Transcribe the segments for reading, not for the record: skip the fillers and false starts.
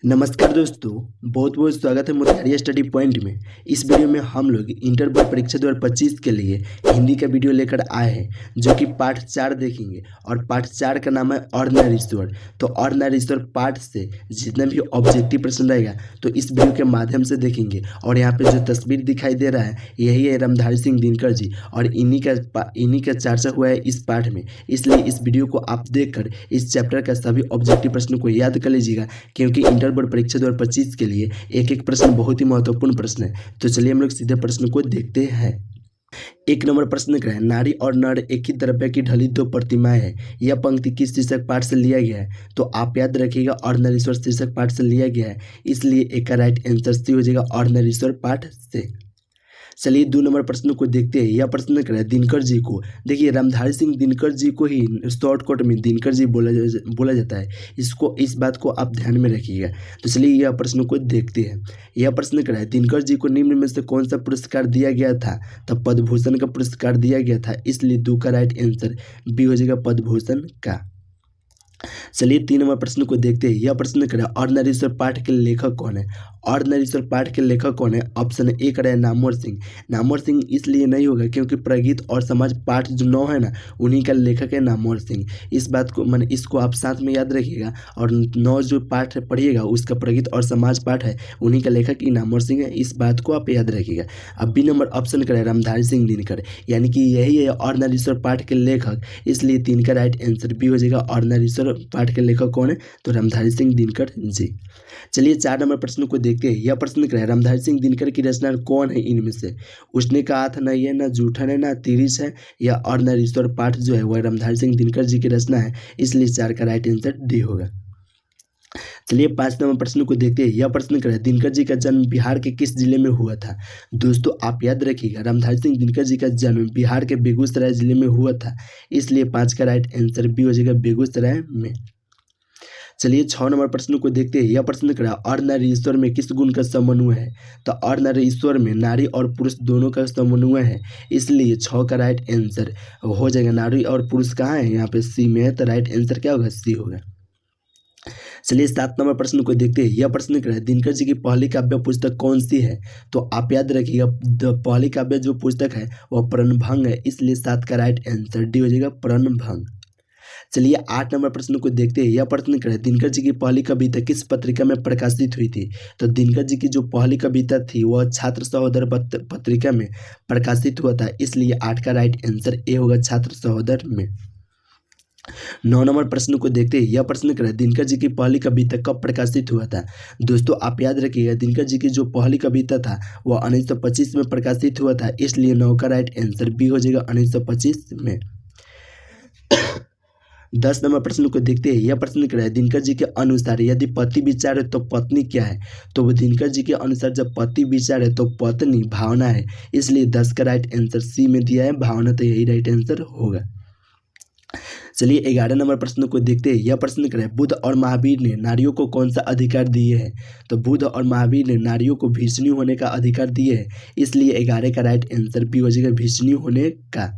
नमस्कार दोस्तों, बहुत बहुत स्वागत है मुरारी स्टडी पॉइंट में। इस वीडियो में हम लोग इंटर बोर्ड परीक्षा 2025 के लिए हिंदी का वीडियो लेकर आए हैं, जो कि पार्ट 4 देखेंगे। और पार्ट 4 का नाम है ऑर्डिनरी स्वर। तो ऑर्डिनरी स्वर पार्ट से जितना भी ऑब्जेक्टिव प्रश्न रहेगा तो इस वीडियो के माध्यम से देखेंगे। और यहाँ पे जो तस्वीर दिखाई दे रहा है यही है रामधारी सिंह दिनकर जी, और इन्हीं का चर्चा हुआ है इस पार्ट में। इसलिए इस वीडियो को आप देखकर इस चैप्टर का सभी ऑब्जेक्टिव प्रश्नों को याद कर लीजिएगा, क्योंकि इंटर बोर्ड परीक्षा 2025 के लिए एक एक प्रश्न बहुत ही महत्वपूर्ण प्रश्न है। तो चलिए हम लोग सीधे प्रश्न को देखते हैं। एक नंबर प्रश्न क्या है, नारी और नर एक ही द्रव्य की ढली दो प्रतिमाएं हैं। यह पंक्ति किस शीर्षक पाठ से लिया गया है? तो आप याद रखिएगा ऑर्डिनरी स्वर शीर्षक पाठ से लिया गया है, इसलिए एक का राइट आंसर सी हो जाएगा ऑर्डिनरी स्वर पाठ से। चलिए 2 नंबर प्रश्न को देखते हैं। यह प्रश्न क्या है, दिनकर जी को, देखिए रामधारी सिंह दिनकर जी को ही शॉर्टकट में दिनकर जी बोला जाता है। इस बात को आप ध्यान में रखिएगा। तो चलिए यह प्रश्न को देखते हैं। यह प्रश्न क्या है, दिनकर जी को निम्न में से कौन सा पुरस्कार दिया गया था? तो पद्म भूषण का पुरस्कार दिया गया था, इसलिए 2 का राइट आंसर बी हो जाएगा पद्म भूषण का। चलिए 3 नंबर प्रश्न को देखते हैं। यह प्रश्न क्या है, ऑर्डिनरी स्वर पाठ के लेखक कौन है? ऑर्डिनरी स्वर पाठ के लेखक कौन है? ऑप्शन ए करें नामवर सिंह। नामवर सिंह इसलिए नहीं होगा क्योंकि प्रगीत और समाज पाठ जो 9 है ना, उन्हीं का लेखक है नामवर सिंह। इस बात को मैंने इसको आप साथ में याद रखिएगा। और 9 जो पाठ पढ़िएगा उसका प्रगीत और समाज पाठ है, उन्हीं का लेखक ही नामवर सिंह है। इस बात को आप याद रखिएगा। अब बी नंबर ऑप्शन करें रामधारी सिंह दिनकर, यानी कि यही है ऑर्डिनरी स्वर पाठ के लेखक, इसलिए 3 का राइट आंसर बी हो जाएगा ऑर्डिनरी स्वर पाठ के लेखक कौन है? तो रामधारी सिंह दिनकर जी। चलिए 4 नंबर प्रश्न को देखते हैं। यह प्रश्न क्या है, रामधारी सिंह दिनकर की रचना कौन है इनमें से? उसने कहा था नहीं है, ना जूठन है, ना तिरिश है, या ऑर्डिनरी स्वर पाठ जो है वह रामधारी सिंह दिनकर जी की रचना है, इसलिए 4 का राइट आंसर डी होगा। चलिए 5 नंबर प्रश्न को देखते हैं। यह प्रश्न क्या है, दिनकर जी का जन्म बिहार के किस जिले में हुआ था? दोस्तों आप याद रखिएगा रामधारी सिंह दिनकर जी का जन्म बिहार के बेगूसराय जिले में हुआ था, इसलिए 5 का राइट आंसर बी हो जाएगा बेगूसराय में। चलिए 6 नंबर प्रश्न को देखते हैं। यह प्रश्न क्या है, ऑर्डिनरी ईश्वर में किस गुण का समन्वय है? तो ऑर्डिनरी ईश्वर में नारी और पुरुष दोनों का समन्वय है, इसलिए 6 का राइट आंसर हो जाएगा। नारी और पुरुष कहाँ है? यहाँ पे सी में है, तो राइट आंसर क्या होगा? सी होगा। चलिए 7 नंबर प्रश्न को देखते हैं। यह प्रश्न क्या है, दिनकर जी की पहली काव्य पुस्तक कौन सी है? तो आप याद रखिएगा पहली काव्य जो पुस्तक है वह प्रणभंग है, इसलिए 7 का राइट आंसर डी हो जाएगा प्रणभंग। चलिए 8 नंबर प्रश्न को देखते हैं। यह प्रश्न क्या है, दिनकर जी की पहली कविता किस पत्रिका में प्रकाशित हुई थी? तो दिनकर जी की जो पहली कविता थी वह छात्र सहोदर पत्रिका में प्रकाशित हुआ था, इसलिए 8 का राइट आंसर ए होगा छात्र सहोदर में। 9 नंबर प्रश्न को देखते हैं। यह प्रश्न क्या है, दिनकर जी की पहली कविता कब प्रकाशित हुआ था? दोस्तों आप याद रखिएगा दिनकर जी की जो पहली कविता था वह 1925 में प्रकाशित हुआ था, इसलिए 9 का राइट आंसर बी हो जाएगा 1925 में। 10 नंबर प्रश्न को देखते हैं। यह प्रश्न क्या है, दिनकर जी के अनुसार यदि पति विचार है तो पत्नी क्या है? तो वो दिनकर जी के अनुसार जब पति विचार है तो पत्नी भावना है, इसलिए 10 का राइट आंसर सी में दिया है भावना, तो यही राइट आंसर होगा। चलिए 11 नंबर प्रश्न को देखते हैं। यह प्रश्न क्या है, बुद्ध और महावीर ने नारियों को कौन सा अधिकार दिए हैं? तो बुद्ध और महावीर ने नारियों को भीषणी होने का अधिकार दिए है, इसलिए 11 का राइट आंसर बी हो जाएगा भीषणी होने का।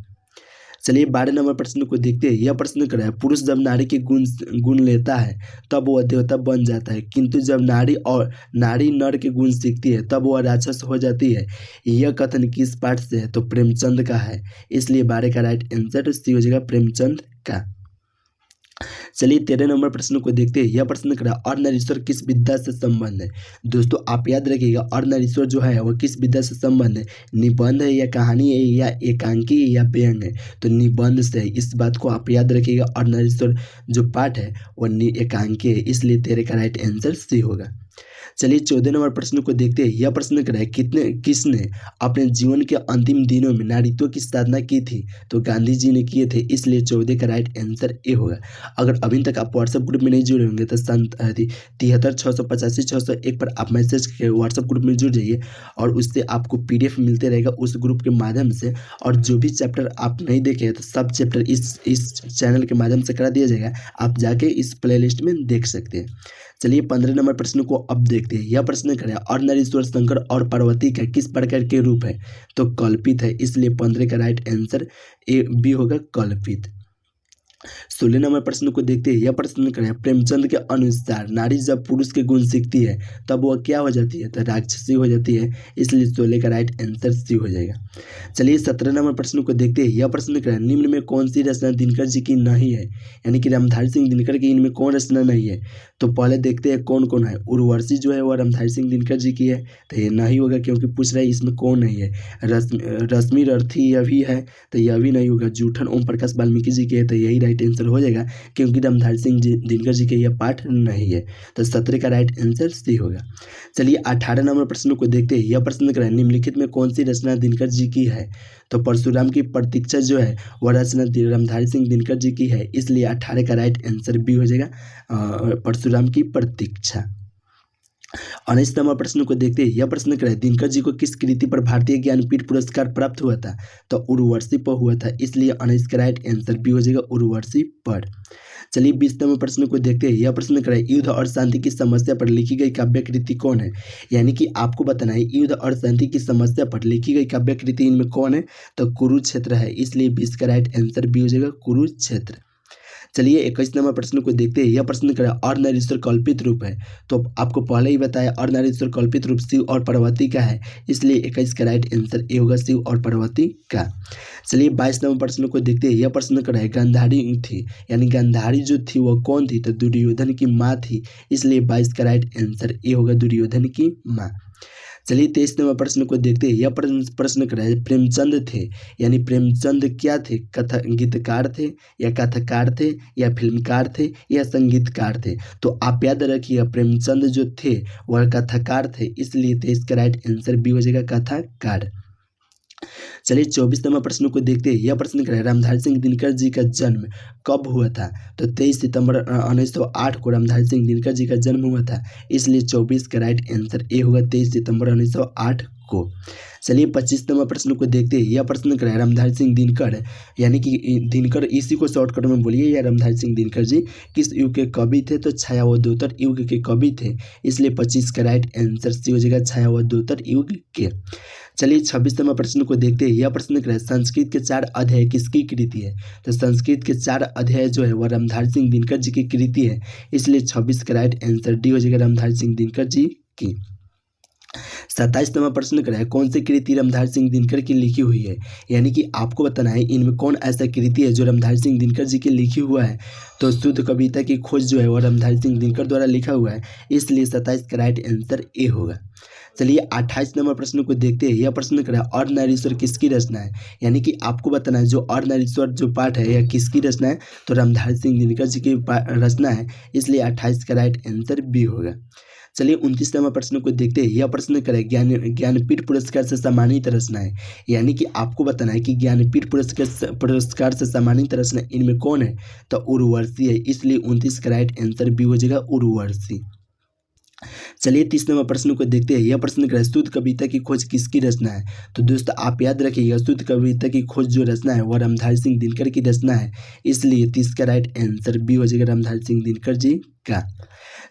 चलिए 12 नंबर प्रश्न को देखते हैं। यह प्रश्न क्या है, पुरुष जब नारी के गुण लेता है तब वह देवता बन जाता है, किंतु जब नारी नर के गुण सीखती है तब वह राक्षस हो जाती है। यह कथन किस पाठ से है? तो प्रेमचंद का है, इसलिए 12 का राइट आंसर सी हो जाएगा प्रेमचंद का। चलिए 13 नंबर प्रश्न को देखते हैं। यह प्रश्न क्या है, अर्धनारीश्वर किस विद्या से संबंध है? दोस्तों आप याद रखिएगा अर्धनारीश्वर जो है वह किस विद्या से संबंध है? निबंध है, या कहानी है, या एकांकी है, या व्यंग है? तो निबंध से है, इस बात को आप याद रखिएगा। अर्धनारीश्वर जो पाठ है वह एकांकी है, इसलिए 13 का राइट आंसर सी होगा। चलिए 14 नंबर प्रश्न को देखते हैं। यह प्रश्न क्या है, किसने अपने जीवन के अंतिम दिनों में नारीत्व की साधना की थी? तो गांधी जी ने किए थे, इसलिए 14 का राइट आंसर ए होगा। अगर अभी तक आप व्हाट्सएप ग्रुप में नहीं जुड़े होंगे तो 73 685 601 पर आप मैसेज के व्हाट्सएप ग्रुप में जुड़ जाइए, और उससे आपको PDF मिलते रहेगा उस ग्रुप के माध्यम से। और जो भी चैप्टर आप नहीं देखे तो सब चैप्टर इस चैनल के माध्यम से करा दिया जाएगा, आप जाके इस प्लेलिस्ट में देख सकते हैं। चलिए 15 नंबर प्रश्न को अब देखते हैं। यह प्रश्न क्या है, अर्धनारीश्वर शंकर और पार्वती का किस प्रकार के रूप है? तो कल्पित है, इसलिए 15 का राइट आंसर ए बी होगा कल्पित। 16 नंबर प्रश्न को देखते हैं। यह प्रश्न करें, प्रेमचंद के अनुसार नारी जब पुरुष के गुण सीखती है तब वह क्या हो जाती है? तो राक्षसी हो जाती है। इसलिए 16 का राइट आंसर सी हो जाएगा। चलिए 17 नंबर प्रश्न को देखते हैं। यह प्रश्न करें, निम्न में कौन सी रचना दिनकर जी की नहीं है? यानी कि रामधारी सिंह दिनकर की इनमें कौन रचना नहीं है? तो पहले देखते हैं कौन कौन है। उर्वशी जो है वह रामधारी सिंह दिनकर जी की है, तो ये नहीं होगा क्योंकि पूछ रहा है इसमें कौन नहीं है। रश्मि रर्थी यह भी है, तो यह भी नहीं होगा। जूठन ओम प्रकाश वाल्मीकि जी के है, तो यही राइट आंसर हो जाएगा क्योंकि रामधारी सिंह दिनकर जी के यह पाठ नहीं है। तो 17 का राइट आंसर सी होगा। चलिए 18 नंबर प्रश्न को देखते हैं। यह प्रश्न करें, निम्नलिखित में कौन सी रचना दिनकर जी की है? तो परशुराम की प्रतीक्षा जो है वह रचना रामधारी सिंह दिनकर जी की है। इसलिए 18 का राइट आंसर बी हो जाएगा, परशुराम की प्रतीक्षा। 19 नंबर प्रश्न को देखते हैं। यह प्रश्न करें, दिनकर जी को किस कृति पर भारतीय ज्ञानपीठ पुरस्कार प्राप्त हुआ था? तो उर्वशी पर हुआ था। इसलिए 19 का राइट आंसर बी हो जाएगा, उर्वशी पर। चलिए 20 नंबर प्रश्न को देखते हैं। यह प्रश्न करें, युद्ध और शांति की समस्या पर लिखी गई काव्य कृति कौन है? यानी कि आपको बताना है युद्ध और शांति की समस्या पर लिखी गई काव्य कृति इनमें कौन है? तो कुरुक्षेत्र है। इसलिए 20 का राइट आंसर बी हो जाएगा, कुरुक्षेत्र। चलिए 21 नंबर प्रश्न को देखते हैं। यह प्रश्न करें, अर्धनारीश्वर कल्पित रूप है? तो आपको पहले ही बताया अर्धनारीश्वर कल्पित रूप शिव और पार्वती का है। इसलिए 21 का राइट आंसर ए होगा, शिव और पार्वती का। चलिए 22 नंबर प्रश्न को देखते हैं। यह प्रश्न करें, गांधारी थी, यानी गांधारी जो थी वह कौन थी? तो दुर्योधन की माँ थी। इसलिए 22 का राइट आंसर ए होगा, दुर्योधन की माँ। चलिए 23 नंबर प्रश्न को देखते हैं। यह प्रश्न कर रहा है, प्रेमचंद थे, यानी प्रेमचंद क्या थे? कथा गीतकार थे, या कथाकार थे, या फिल्मकार थे, या संगीतकार थे? तो आप याद रखिए प्रेमचंद जो थे वह कथाकार थे। इसलिए 23 का राइट आंसर बी हो जाएगा, कथाकार। चलिए 24 नंबर प्रश्न को देखते हैं। यह प्रश्न करें, रामधारी सिंह दिनकर जी का जन्म कब हुआ था? तो 23 सितंबर 1908 को रामधारी सिंह दिनकर जी का जन्म हुआ था। इसलिए 24 का राइट आंसर ए होगा, 23 सितंबर 1908 को। चलिए 25 नंबर प्रश्न को देखते हैं। यह प्रश्न करें, रामधारी सिंह दिनकर, यानी कि दिनकर इसी को शॉर्टकट में बोलिए, या रामधारी सिंह दिनकर जी किस युग के कवि थे? तो छायावधोत्तर युग के कवि थे। इसलिए 25 का राइट आंसर सी हो जाएगा, छायावधोत्तर युग के। चलिए 26 नंबर प्रश्न को देखते हैं। यह प्रश्न करें, संस्कृत के 4 अध्याय किसकी कृति है? तो संस्कृत के 4 अध्याय जो है वह रामधारी सिंह दिनकर जी की कृति है। इसलिए 26 का राइट आंसर डी हो जाएगा, रामधारी सिंह दिनकर जी की। 27 नंबर प्रश्न करें, कौन सी कृति रामधारी सिंह दिनकर की लिखी हुई है? यानी कि आपको बताना है इनमें कौन ऐसा कृति है जो रामधारी सिंह दिनकर जी की लिखी हुआ है। तो शुद्ध कविता की खोज जो है वह रामधारी सिंह दिनकर द्वारा लिखा हुआ है। इसलिए 27 का राइट आंसर ए होगा। चलिए 28 नंबर प्रश्न को देखते हैं। यह प्रश्न करें, अर्धनारीश्वर किसकी रचना है? यानी कि आपको बताना है जो अर्धनारीश्वर जो पाठ है यह किसकी रचना है? तो रामधारी सिंह दिनकर जी की रचना है। इसलिए 28 का राइट आंसर बी होगा। चलिए 29 नंबर प्रश्न को देखते हैं। यह प्रश्न करें, ज्ञानपीठ पुरस्कार से सम्मानित रचना है। यानी कि आपको बताना है कि ज्ञानपीठ पुरस्कार से सम्मानित रचना इनमें कौन है? तो उर्वशी है। इसलिए 29 का राइट आंसर बी हो जाएगा, उर्वशी। चलिए 30 नंबर प्रश्न को देखते हैं। यह प्रश्न करें, शुद्ध कविता की खोज किसकी रचना है? तो दोस्तों आप याद रखिएगा शुद्ध कविता की खोज जो रचना है वह रामधारी सिंह दिनकर की रचना है। इसलिए 30 का राइट आंसर बी हो जाएगा, रामधारी सिंह दिनकर जी का।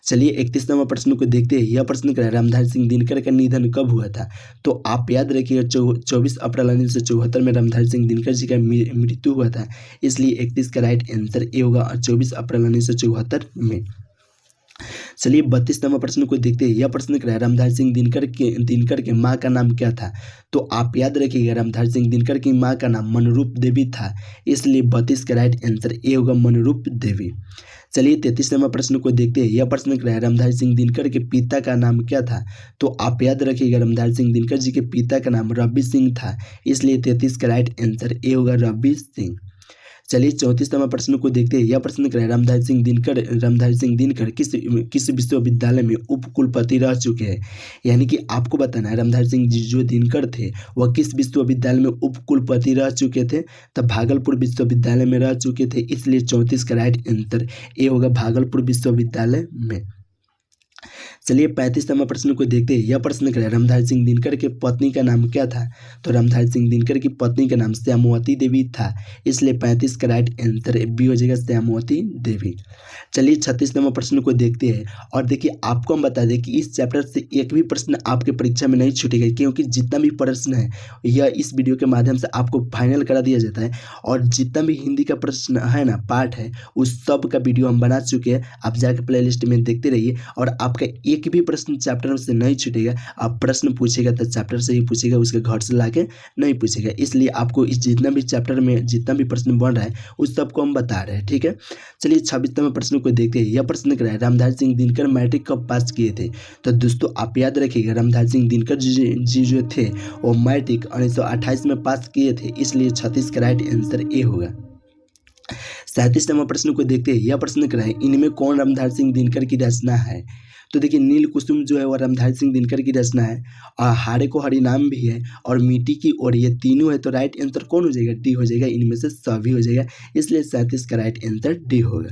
चलिए 31 नंबर प्रश्न को देखते हैं। यह प्रश्न करें, रामधारी सिंह दिनकर का निधन कब हुआ था? तो आप याद रखिएगा 24 अप्रैल 1974 में रामधारी सिंह दिनकर जी का मृत्यु हुआ था। इसलिए 31 का राइट आंसर ए होगा, 24 अप्रैल 1974 में। चलिए 32 नंबर प्रश्न को देखते हैं। यह प्रश्न करें, रामधारी सिंह दिनकर के माँ का नाम क्या था? तो आप याद रखिएगा रामधारी सिंह दिनकर की माँ का नाम मनरूप देवी था। इसलिए 32 का राइट आंसर ए होगा, मनरूप देवी। चलिए 33 नंबर प्रश्न को देखते हैं। यह प्रश्न करें, रामधारी सिंह दिनकर के पिता का नाम क्या था? तो आप याद रखिएगा रामधारी सिंह दिनकर जी के पिता का नाम रवि सिंह था। इसलिए 33 का राइट आंसर ए होगा, रवि सिंह। चलिए 34 नंबर प्रश्न को देखते हैं। यह प्रश्न करें, रामधारी सिंह दिनकर किस विश्वविद्यालय में उप कुलपति रह चुके हैं? यानी कि आपको बताना है रामधारी सिंह जी जो दिनकर थे वह किस विश्वविद्यालय में उप कुलपति रह चुके थे? तब भागलपुर विश्वविद्यालय में रह चुके थे। इसलिए 34 का राइट आंसर ए होगा, भागलपुर विश्वविद्यालय में। चलिए 35 नंबर प्रश्न को देखते हैं। यह प्रश्न करें रामधारी सिंह दिनकर के पत्नी का नाम क्या था? तो रामधारी सिंह दिनकर की पत्नी का नाम श्यामवती देवी था, इसलिए 35 का राइट आंसर बी हो जाएगा श्यामवती देवी। चलिए 36 नंबर प्रश्न को देखते हैं और देखिए आपको हम बता दें कि इस चैप्टर से एक भी प्रश्न आपके परीक्षा में नहीं छूटेगा, क्योंकि जितना भी प्रश्न है यह इस वीडियो के माध्यम से आपको फाइनल करा दिया जाता है। और जितना भी हिंदी का प्रश्न है ना, पार्ट है, उस सब का वीडियो हम बना चुके हैं। आप जाकर प्ले लिस्ट में देखते रहिए और आपका एक भी प्रश्न चैप्टर से नहीं छूटेगा। आप प्रश्न पूछेगा तो चैप्टर से ही पूछेगा, उसके घर से लाके नहीं पूछेगा। इसलिए आपको इस जितना भी चैप्टर में जितना भी प्रश्न बन रहा है उस सबको हम बता रहे हैं, ठीक है। चलिए 26 नंबर प्रश्न को देखते हैं। यह प्रश्न कर रहा है रामधारी सिंह दिनकर मैट्रिक कब पास किए थे? तो दोस्तों आप याद रखिएगा रामधारी सिंह दिनकर जी जो थे वो मैट्रिक 1928 में पास किए थे, इसलिए 36 का राइट आंसर ए होगा। 37 नंबर प्रश्न को देखते हैं। यह प्रश्न कर रहा है इनमें कौन रामधारी सिंह दिनकर की रचना है? तो देखिए नील कुसुम जो है वह रामधारी सिंह दिनकर की रचना है, और हारे को हरिनाम भी है, और मिट्टी की ओर, ये तीनों है। तो राइट आंसर कौन हो जाएगा? डी हो जाएगा। इनमें से सभी हो जाएगा, इसलिए 37 का राइट आंसर डी होगा।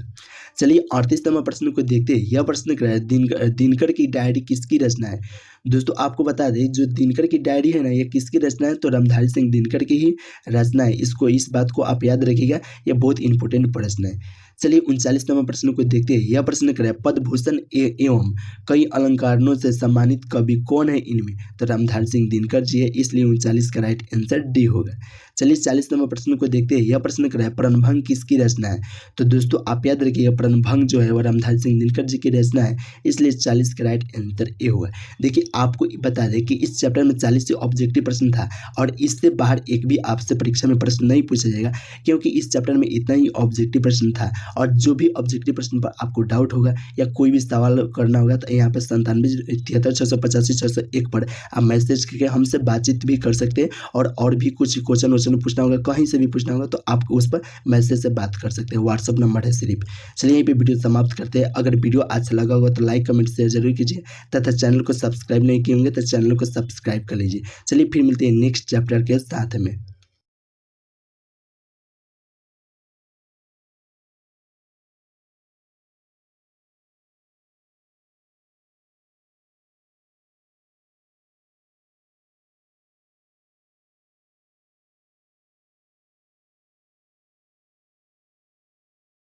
चलिए 38 नंबर प्रश्न को देखते हैं। यह प्रश्न कर रहा है दिनकर की डायरी किसकी रचना है? दोस्तों आपको बता दें जो दिनकर की डायरी है ना, ये किसकी रचना है? तो रामधारी सिंह दिनकर की ही रचना है। इस बात को आप याद रखिएगा, यह बहुत इंपॉर्टेंट प्रश्न है। चलिए 39 नंबर प्रश्न को देखते हैं। यह प्रश्न कर रहा है पद्मभूषण एवं कई अलंकारों से सम्मानित कवि कौन है इनमें? तो रामधारी सिंह दिनकर जी है, इसलिए 39 का राइट आंसर डी होगा। चलिए 40 नंबर प्रश्न को देखते हैं। यह प्रश्न कर रहा है प्रणभंग किसकी रचना है? तो दोस्तों आप याद रखिए प्रणभंग जो है वह रामधारी सिंह दिनकर जी की रचना है, इसलिए 40 का राइट आंसर ए होगा। देखिए आपको बता दें कि इस चैप्टर में 40 से ऑब्जेक्टिव प्रश्न था, और इससे बाहर एक भी आपसे परीक्षा में प्रश्न नहीं पूछा जाएगा, क्योंकि इस चैप्टर में इतना ही ऑब्जेक्टिव प्रश्न था। और जो भी ऑब्जेक्टिव प्रश्न पर आपको डाउट होगा या कोई भी सवाल करना होगा तो यहाँ पर 9773 पर आप मैसेज करके हमसे बातचीत भी कर सकते हैं, और भी कुछ क्वेश्चन पूछना होगा, कहीं से भी पूछना होगा तो आप उस पर मैसेज से बात कर सकते हैं। व्हाट्सअप नंबर है सिर्फ। चलिए यहीं पे वीडियो समाप्त करते हैं। अगर वीडियो अच्छा लगा होगा तो लाइक कमेंट शेयर जरूर कीजिए, तथा चैनल को सब्सक्राइब नहीं किए होंगे तो चैनल को सब्सक्राइब कर लीजिए। चलिए फिर मिलते हैं नेक्स्ट चैप्टर के साथ में।